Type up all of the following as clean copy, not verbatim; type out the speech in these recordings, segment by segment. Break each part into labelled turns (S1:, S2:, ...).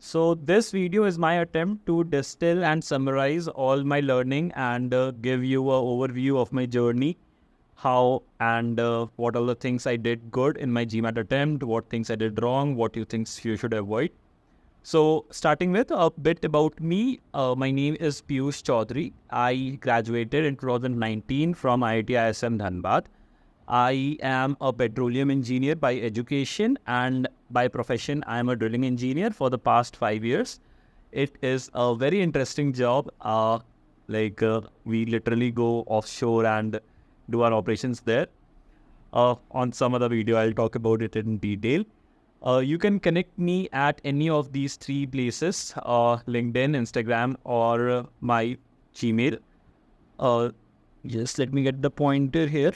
S1: So this video is my attempt to distill and summarize all my learning and give you an overview of my journey, how and what are the things I did good in my Gmat attempt, what things I did wrong, what you think you should avoid. So starting with a bit about me, my name is Piyush Chaudhary. I graduated in 2019 from IIT ISM Dhanbad. I am a petroleum engineer by education, and by profession I am a drilling engineer for the past 5 years. It is a very interesting job. We literally go offshore and do our operations there. On some other video I'll talk about it in detail. You can connect me at any of these three places, LinkedIn, Instagram, or my Gmail. Just let me get the pointer here.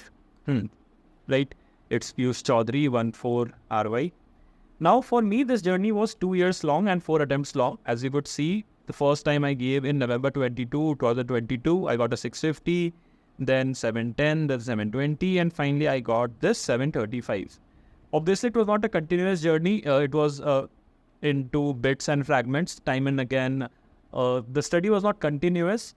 S1: Right, it's Piyush Chaudhary 14RY. Now for me, this journey was 2 years long and 4 attempts long. As you could see, the first time I gave in November 2022, I got a 650, then 710, then 720, and finally I got this 735. Obviously, it was not a continuous journey. It was into bits and fragments, time and again. The study was not continuous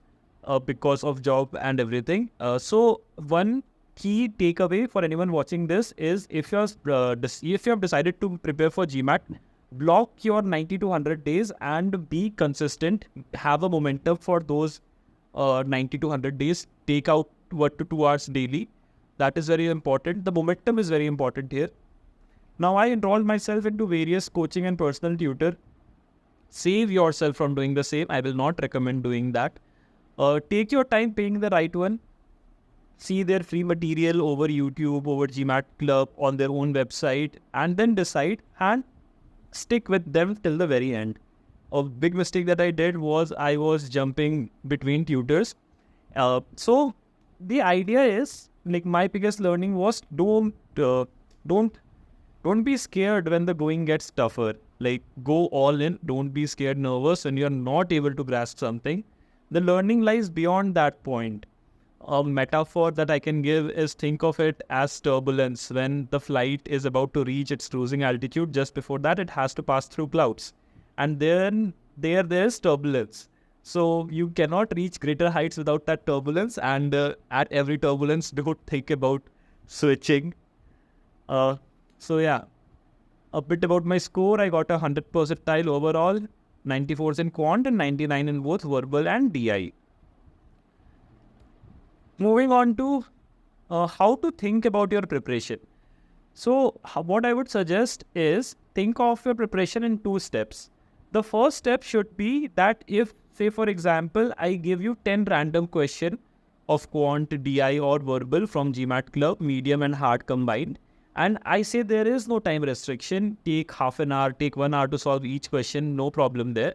S1: because of job and everything. So one key takeaway for anyone watching this is if you have decided to prepare for Gmat, block your 90 to 100 days and be consistent. Have a momentum for those 90 to 100 days. Take out 1 to 2 hours daily. That is very important. The momentum is very important here. Now I enrolled myself into various coaching and personal tutor. Save yourself from doing the same. I will not recommend doing that. Take your time paying the right one. See their free material over YouTube, over Gmat Club, on their own website, and then decide and stick with them till the very end. A big mistake that I did was I was jumping between tutors. So the idea is, like, my biggest learning was don't be scared when the going gets tougher. Like, go all in. Don't be scared, nervous when you're not able to grasp something. The learning lies beyond that point. A metaphor that I can give is, think of it as turbulence. When the flight is about to reach its cruising altitude, just before that it has to pass through clouds, and then there's turbulence. So you cannot reach greater heights without that turbulence, and at every turbulence don't think about switching. So yeah, a bit about my score. I got 100 percentile overall, 94s in quant and 99 in both verbal and DI. Moving on to how to think about your preparation. So what I would suggest is think of your preparation in 2 steps. The first step should be that if, say for example, I give you 10 random questions of quant, DI or verbal from Gmat Club, medium and hard combined, and I say there is no time restriction, take half an hour, take 1 hour to solve each question, no problem there.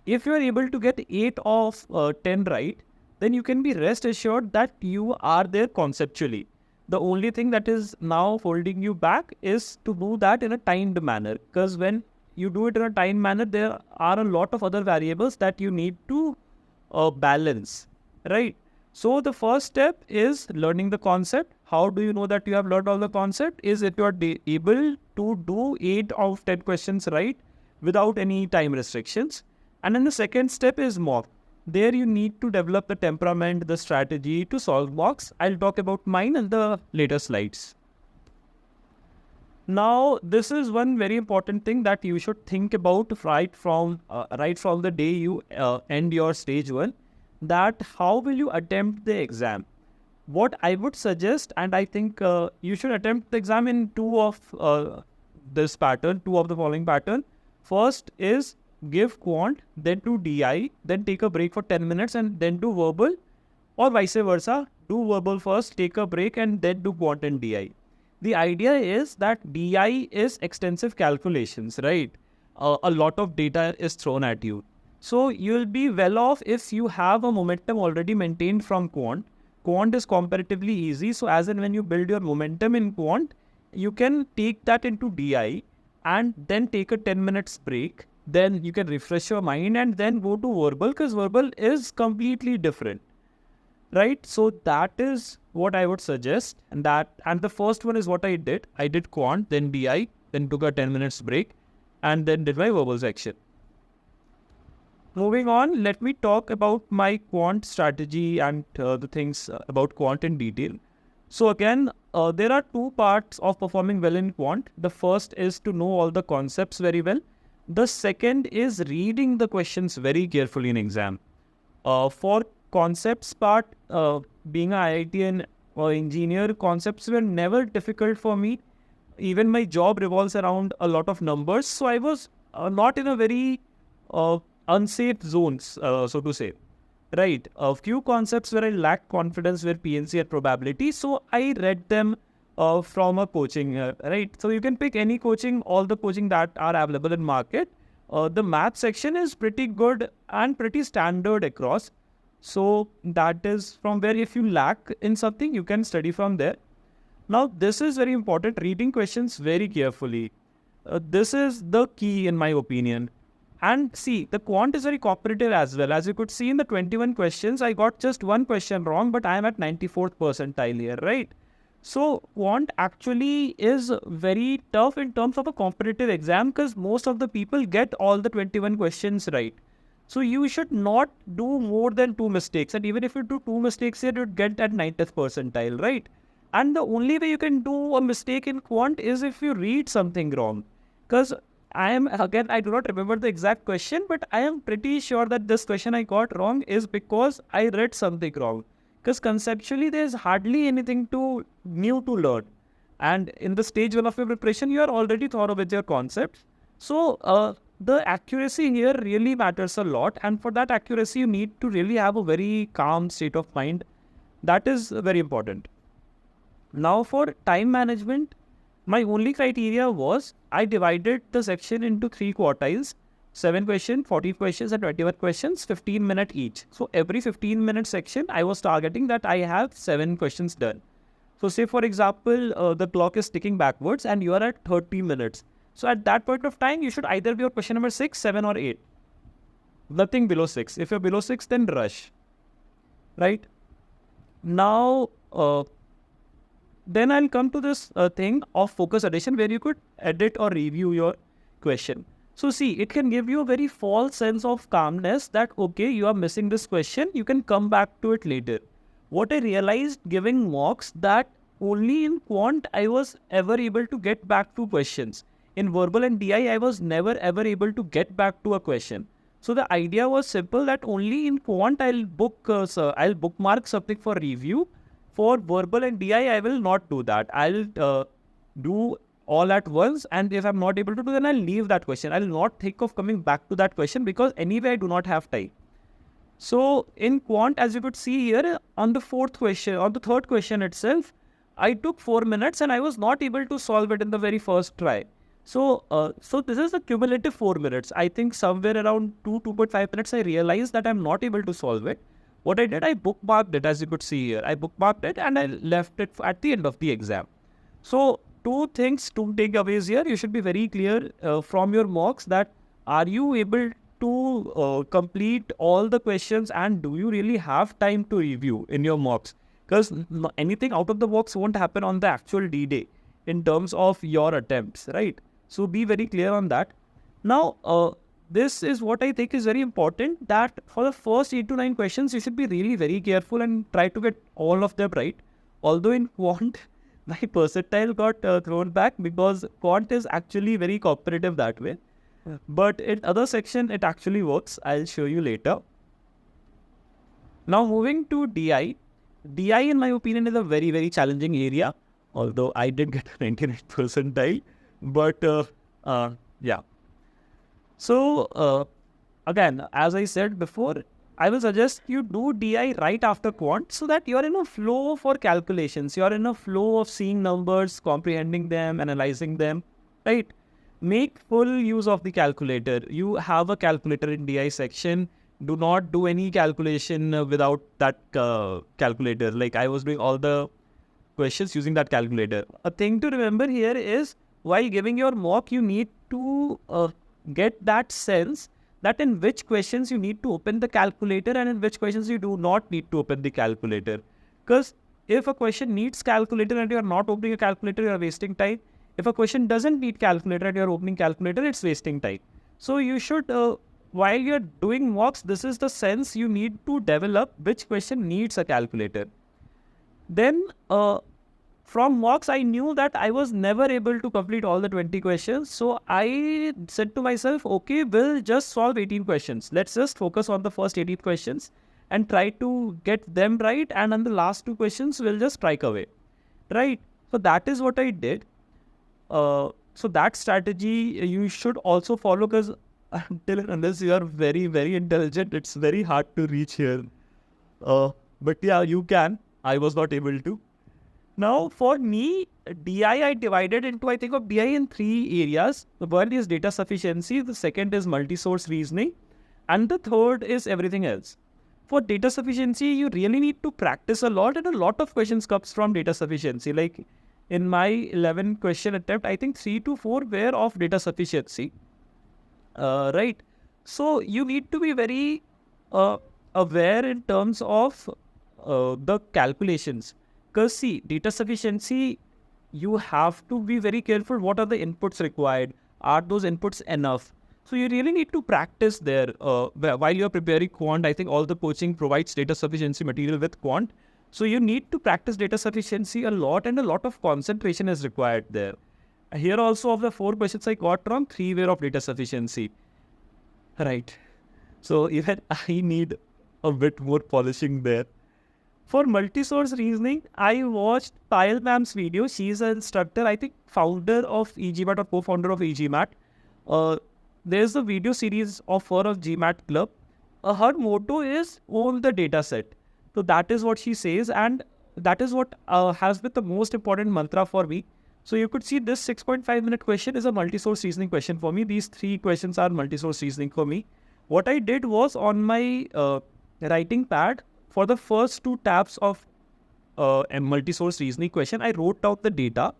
S1: If you are able to get 8 of 10 right, then you can be rest assured that you are there conceptually. The only thing that is now holding you back is to do that in a timed manner. Because when you do it in a timed manner, there are a lot of other variables that you need to balance, right? So the first step is learning the concept. How do you know that you have learned all the concept? Is if you are able to do 8 out of 10 questions right without any time restrictions. And then the second step is mock. There you need to develop the temperament, the strategy to solve mocks. I'll talk about mine in the later slides. Now, this is one very important thing that you should think about right from the day you end your stage 1, that how will you attempt the exam. What I would suggest, and I think you should attempt the exam in 2 of the following pattern. First is give quant, then do DI, then take a break for 10 minutes and then do verbal, or vice versa. Do verbal first, take a break and then do quant and DI. The idea is that DI is extensive calculations, right? A lot of data is thrown at you. So you'll be well off if you have a momentum already maintained from quant. Quant is comparatively easy. So as and when you build your momentum in quant, you can take that into DI and then take a 10 minutes break. Then you can refresh your mind and then go to verbal, because verbal is completely different, right? So that is what I would suggest. And the first one is what I did. I did quant, then DI, then took a 10 minutes break and then did my verbal section. moving on, let me talk about my quant strategy and the things about quant in detail. So again, there are two parts of performing well in quant. The first is to know all the concepts very well. The second is reading the questions very carefully in exam. For concepts part, being an IIT engineer, concepts were never difficult for me. Even my job revolves around a lot of numbers, so I was not in a very unsafe zones, so to say. Right, a few concepts where I lacked confidence were PNC and probability, so I read them from a coaching. Right, so you can pick any coaching, all the coaching that are available in market. The math section is pretty good and pretty standard across. So that is from where if you lack in something, you can study from there. Now, this is very important, reading questions very carefully. This is the key in my opinion. And see, the quant is very cooperative as well. As you could see in the 21 questions, I got just one question wrong, but I am at 94th percentile here, right? So, quant actually is very tough in terms of a competitive exam because most of the people get all the 21 questions right. So, you should not do more than 2 mistakes. And even if you do 2 mistakes here, you'd get at 90th percentile, right? And the only way you can do a mistake in quant is if you read something wrong. Because I do not remember the exact question, but I am pretty sure that this question I got wrong is because I read something wrong. Because conceptually, there is hardly anything new to learn. And in the stage 1 of your preparation, you are already thorough with your concepts. So, the accuracy here really matters a lot. And for that accuracy, you need to really have a very calm state of mind. That is very important. Now, for time management, my only criteria was I divided the section into 3 quartiles, 7 questions, 14 questions and 21 questions, 15 minutes each. So every 15-minute section, I was targeting that I have 7 questions done. So say for example, the clock is ticking backwards and you are at 30 minutes. So at that point of time, you should either be on question number 6, 7 or 8. Nothing below 6. If you're below 6, then rush. Right? Now, then I'll come to this thing of focus addition where you could edit or review your question. So see, it can give you a very false sense of calmness that, okay, you are missing this question. You can come back to it later. What I realized giving mocks that only in quant I was ever able to get back to questions. In verbal and DI, I was never ever able to get back to a question. So the idea was simple that only in quant I'll bookmark something for review. For verbal and DI, I will not do that. I'll do all at once. And if I'm not able to do, then I'll leave that question. I'll not think of coming back to that question because anyway, I do not have time. So in quant, as you could see here, on the third question itself, I took 4 minutes and I was not able to solve it in the very first try. So this is a cumulative 4 minutes. I think somewhere around 2.5 minutes, I realized that I'm not able to solve it. What I did, I bookmarked it, as you could see here. I bookmarked it and I left it at the end of the exam. So 2 takeaways here. You should be very clear from your mocks that are you able to complete all the questions and do you really have time to review in your mocks? Because anything out of the box won't happen on the actual D-Day in terms of your attempts, right? So be very clear on that. Now, this is what I think is very important, that for the first 8 to 9 questions, you should be really very careful and try to get all of them right. Although in quant, my percentile got thrown back because quant is actually very cooperative that way. Yeah. But in other section, it actually works. I'll show you later. Now moving to DI. DI in my opinion is a very, very challenging area. Although I did get a 99th percentile. But yeah. So, again, as I said before, I will suggest you do DI right after quant so that you're in a flow for calculations. You're in a flow of seeing numbers, comprehending them, analyzing them, right? Make full use of the calculator. You have a calculator in DI section. Do not do any calculation without that calculator. Like I was doing all the questions using that calculator. A thing to remember here is while giving your mock, you need to get that sense that in which questions you need to open the calculator and in which questions you do not need to open the calculator. Because if a question needs calculator and you are not opening a calculator, you are wasting time. If a question doesn't need calculator and you are opening calculator, it's wasting time. So you should while you're doing mocks, this is the sense you need to develop which question needs a calculator. Then from mocks, I knew that I was never able to complete all the 20 questions. So I said to myself, okay, we'll just solve 18 questions. Let's just focus on the first 18 questions and try to get them right. And on the last 2 questions, we'll just strike away. Right? So that is what I did. So that strategy you should also follow, because until and unless you are very, very intelligent, it's very hard to reach here. But yeah, you can. I was not able to. Now, for me, DI divided into, I think of DI in 3 areas. The one is data sufficiency, the second is multi-source reasoning, and the third is everything else. For data sufficiency, you really need to practice a lot, and a lot of questions comes from data sufficiency. Like in my 11 question attempt, I think 3 to 4 were of data sufficiency. Right. So you need to be very aware in terms of the calculations. Because see, data sufficiency, you have to be very careful. What are the inputs required? Are those inputs enough? So you really need to practice there. While you're preparing quant, I think all the coaching provides data sufficiency material with quant. So you need to practice data sufficiency a lot, and a lot of concentration is required there. Here also, of the 4 questions I got wrong, 3 were of data sufficiency. Right. So even I need a bit more polishing there. For multi-source reasoning, I watched Payal ma'am's video. She's an instructor, I think founder of Gmat or co-founder of Gmat. There's a video series of her of Gmat Club. Her motto is own the data set. So that is what she says, and that is what has been the most important mantra for me. So you could see this 6.5-minute question is a multi-source reasoning question for me. These 3 questions are multi-source reasoning for me. What I did was, on my writing pad, for the first 2 tabs of a multi-source reasoning question, I wrote out the data,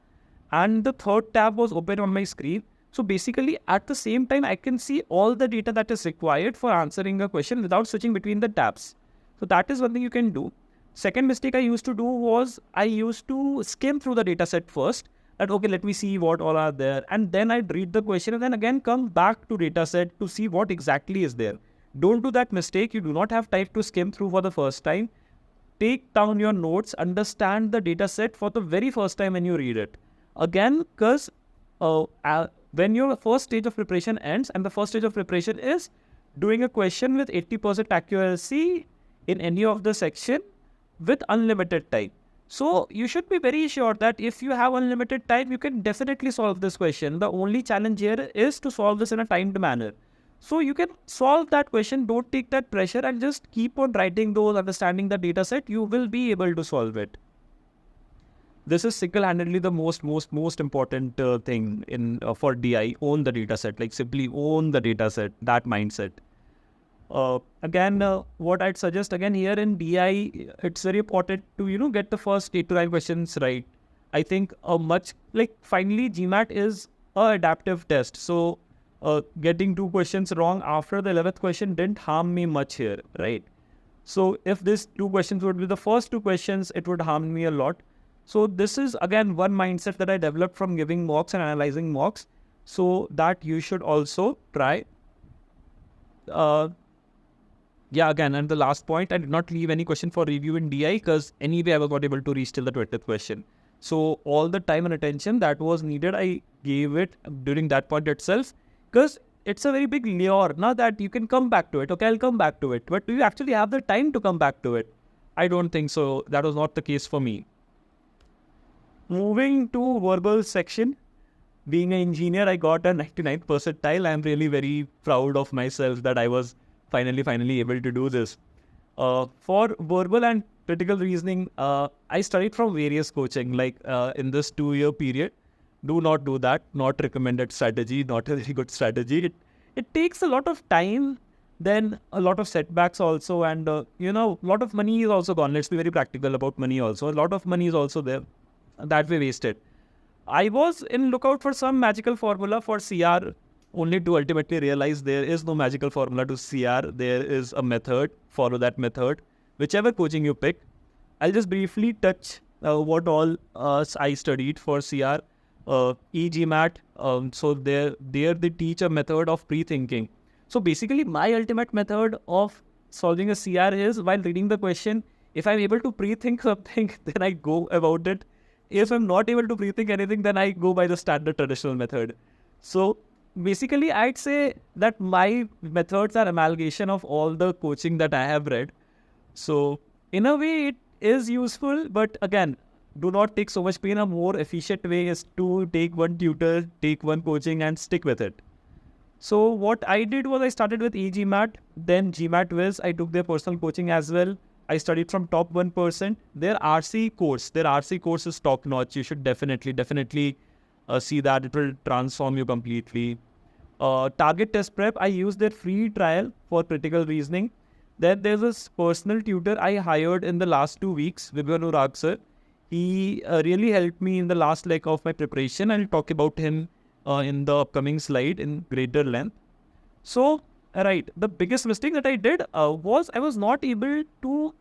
S1: and the third tab was open on my screen. So basically, at the same time, I can see all the data that is required for answering a question without switching between the tabs. So that is one thing you can do. Second mistake I used to do was, I used to skim through the data set first. That, okay, let me see what all are there. And then I'd read the question and then again come back to data set to see what exactly is there. Don't do that mistake. You do not have time to skim through for the first time. Take down your notes, understand the data set for the very first time when you read it. Again, because when your first stage of preparation ends, and the first stage of preparation is doing a question with 80% accuracy in any of the section with unlimited time. So you should be very sure that if you have unlimited time, you can definitely solve this question. The only challenge here is to solve this in a timed manner. So you can solve that question. Don't take that pressure and just keep on writing those, understanding the data set. You will be able to solve it. This is single-handedly the most important thing in for DI. Own the data set. Like, simply own the data set. That mindset. Again, what I'd suggest again here in DI, it's very important to get the first 8 to 9 questions right. I think finally GMAT is a adaptive test. So getting 2 questions wrong after the 11th question didn't harm me much here, right? So if these 2 questions would be the first 2 questions, it would harm me a lot. So this is again one mindset that I developed from giving mocks and analyzing mocks, so that you should also try. Again, and the last point, I did not leave any question for review in DI, because anyway I was not able to reach till the 20th question. So all the time and attention that was needed, I gave it during that point itself, because it's a very big lure, now that you can come back to it. Okay, I'll come back to it. But do you actually have the time to come back to it? I don't think so. That was not the case for me. Moving to verbal section. Being an engineer, I got a 99th percentile. I'm really very proud of myself that I was finally able to do this. For verbal and critical reasoning, I studied from various coaching, like in this 2-year period. Do not do that. Not recommended strategy. Not a very good strategy. It takes a lot of time, then a lot of setbacks also, and a lot of money is also gone. Let's be very practical about money also. A lot of money is also there that we wasted. I was in lookout for some magical formula for CR, only to ultimately realize there is no magical formula to CR. There is a method. Follow that method. Whichever coaching you pick. I'll just briefly touch what all I studied for CR. EGMAT. So there they teach a method of pre-thinking. So basically, my ultimate method of solving a CR is while reading the question, if I'm able to pre-think something, then I go about it. If I'm not able to pre-think anything, then I go by the standard traditional method. So basically, I'd say that my methods are amalgamation of all the coaching that I have read. So in a way, it is useful, but again, do not take so much pain. A more efficient way is to take one tutor, take one coaching, and stick with it. So what I did was I started with Gmat, then Gmat Wiz. I took their personal coaching as well. I studied from top 1%. Their RC course is top notch. You should definitely see that. It will transform you completely. Target test prep, I used their free trial for critical reasoning. Then there's this personal tutor I hired in the last 2 weeks, Vibhu Anurag sir. He really helped me in the last leg of my preparation. I'll talk about him in the upcoming slide in greater length. So, right, the biggest mistake that I did was I was not able to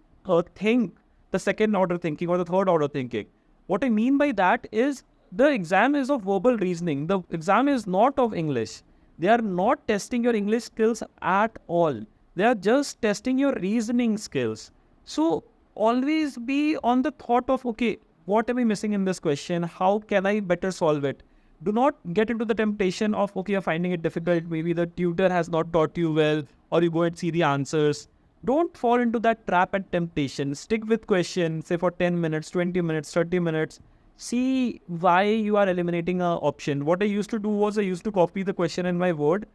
S1: think the second order thinking or the third order thinking. What I mean by that is the exam is of verbal reasoning. The exam is not of English. They are not testing your English skills at all. They are just testing your reasoning skills. So, always be on the thought of, okay, what am I missing in this question? How can I better solve it? Do not get into the temptation of, okay, you're finding it difficult. Maybe the tutor has not taught you well, or you go and see the answers. Don't fall into that trap and temptation. Stick with question, say for 10 minutes, 20 minutes, 30 minutes. See why you are eliminating an option. What I used to do was I used to copy the question in my Word.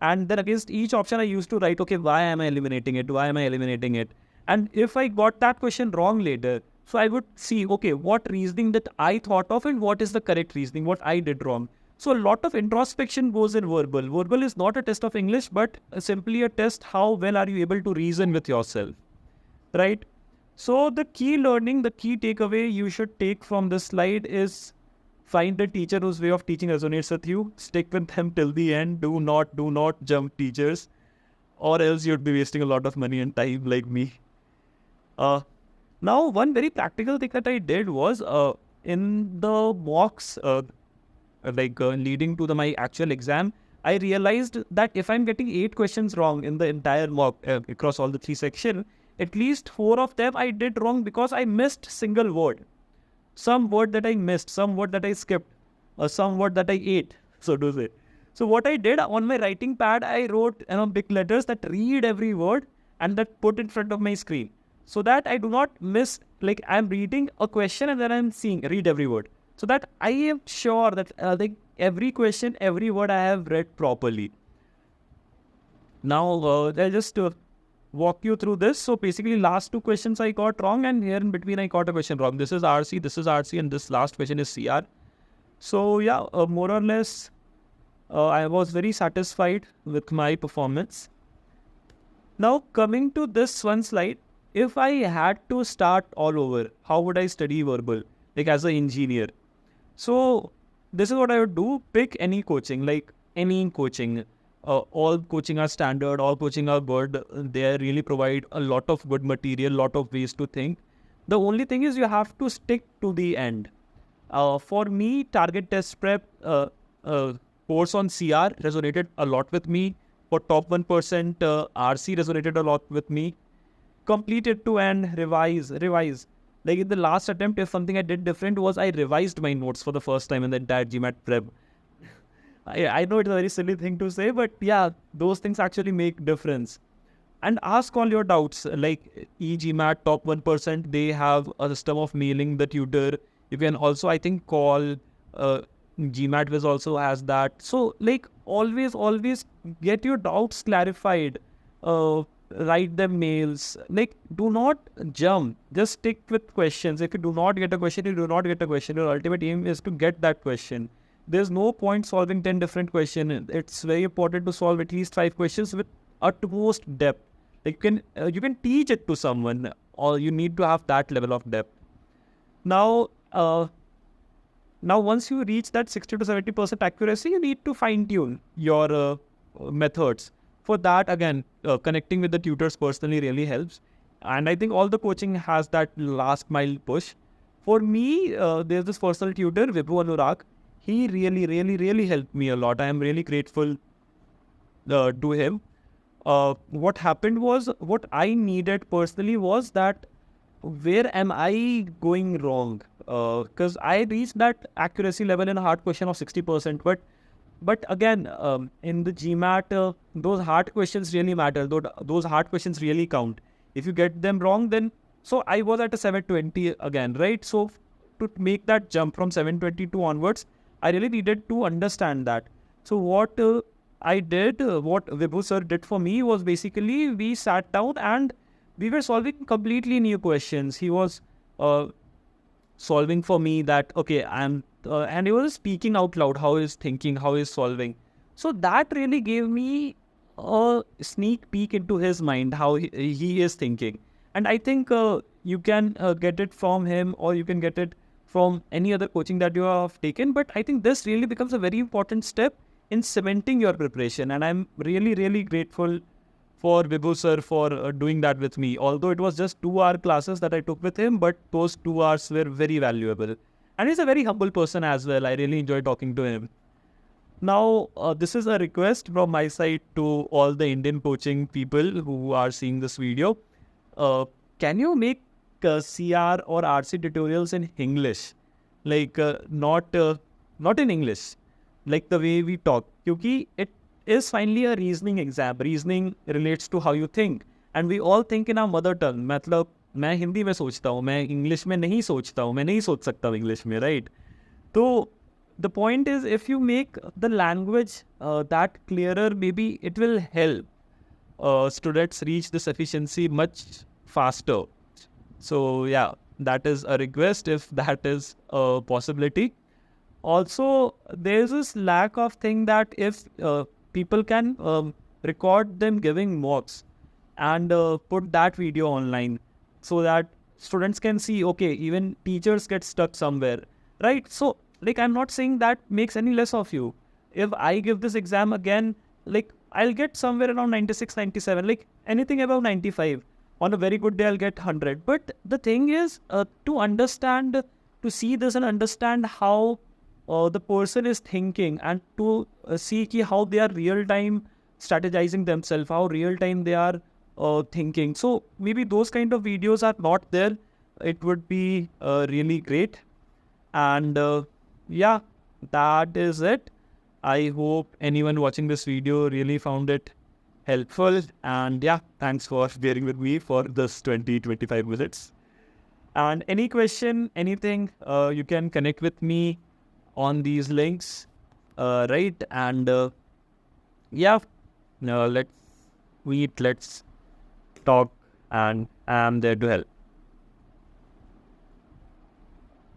S1: And then against each option, I used to write, okay, why am I eliminating it? Why am I eliminating it? And if I got that question wrong later, so I would see, okay, what reasoning that I thought of and what is the correct reasoning, what I did wrong. So a lot of introspection goes in verbal. Verbal is not a test of English, but simply a test how well are you able to reason with yourself, right? So the key learning, the key takeaway you should take from this slide is find a teacher whose way of teaching resonates with you. Stick with them till the end. Do not jump teachers, or else you'd be wasting a lot of money and time like me. Now, one very practical thing that I did was in the mocks, leading to my actual exam, I realized that if I'm getting 8 questions wrong in the entire mock across all the 3 sections, at least 4 of them I did wrong because I missed single word. Some word that I missed, some word that I skipped, or some word that I ate, so to say. So what I did on my writing pad, I wrote big letters that read every word and that put in front of my screen, so that I do not miss, like I'm reading a question and then I'm read every word. So that I am sure that every question, every word I have read properly. Now, I'll just walk you through this. So basically last 2 questions I got wrong, and here in between I got a question wrong. This is RC, and this last question is CR. So yeah, more or less, I was very satisfied with my performance. Now coming to this one slide, if I had to start all over, how would I study verbal, like as an engineer? So this is what I would do. Pick any coaching, like any coaching. All coaching are standard, all coaching are good. They really provide a lot of good material, lot of ways to think. The only thing is you have to stick to the end. For me, target test prep course on CR resonated a lot with me. For top 1%, RC resonated a lot with me. Complete it to end, revise. Like in the last attempt, if something I did different was I revised my notes for the first time in the entire Gmat prep. I know it's a very silly thing to say, but yeah, those things actually make difference. And ask all your doubts, like Gmat, top 1%, they have a system of mailing the tutor. You can also, I think, call Gmat Wiz also has that. So like always get your doubts clarified. Write them mails. Like, do not jump. Just stick with questions. If you do not get a question, you do not get a question. Your ultimate aim is to get that question. There's no point solving 10 different questions. It's very important to solve at least 5 questions with utmost depth. Like you can teach it to someone, or you need to have that level of depth. Now once you reach that 60 to 70% accuracy, you need to fine tune your methods. For that, again, connecting with the tutors personally really helps. And I think all the coaching has that last mile push. For me, there's this personal tutor, Vibhu Anurag. He really helped me a lot. I am really grateful to him. what happened was, what I needed personally was that where am I going wrong? Because I reached that accuracy level in a hard question of 60%, but again, in the GMAT, those hard questions really matter. Those hard questions really count. If you get them wrong, then so I was at a 720 again, right? So to make that jump from 722 onwards, I really needed to understand that. So what I did, what Vibhu sir did for me was basically we sat down and we were solving completely new questions. He was solving for me that, okay, and he was speaking out loud how he's thinking, how he's solving. So that really gave me a sneak peek into his mind, how he is thinking. And I think you can get it from him, or you can get it from any other coaching that you have taken. But I think this really becomes a very important step in cementing your preparation. And I'm really, really grateful for Vibhu sir for doing that with me. Although it was just 2-hour classes that I took with him, but those 2 hours were very valuable. And he's a very humble person as well. I really enjoy talking to him. Now, this is a request from my side to all the Indian coaching people who are seeing this video. Can you make CR or RC tutorials in English? Like, not in English, like the way we talk. Because it is finally a reasoning exam. Reasoning relates to how you think. And we all think in our mother tongue. मतलब मैं हिंदी में सोचता हूँ, मैं English में नहीं सोचता हूँ, मैं नहीं सोच सकता हूँ इंग्लिश में, right? तो the point is, if you make the language that clearer, maybe it will help students reach this efficiency much faster. So yeah, that is a request if that is a possibility. Also, there's this lack of thing that if people can record them giving mocks and put that video online so that students can see, okay, even teachers get stuck somewhere, right? So, like, I'm not saying that makes any less of you. If I give this exam again, like, I'll get somewhere around 96, 97, like anything above 95. On a very good day, I'll get 100. But the thing is, to understand, to see this and understand how the person is thinking, and to see how they are real time strategizing themselves, how real time they are thinking. So maybe those kind of videos are not there. It would be really great. And yeah, that is it. I hope anyone watching this video really found it helpful. And yeah, thanks for bearing with me for this 20-25 minutes. And any question, anything, you can connect with me on these links, right? And yeah, let's meet, let's talk, and I'm there to help.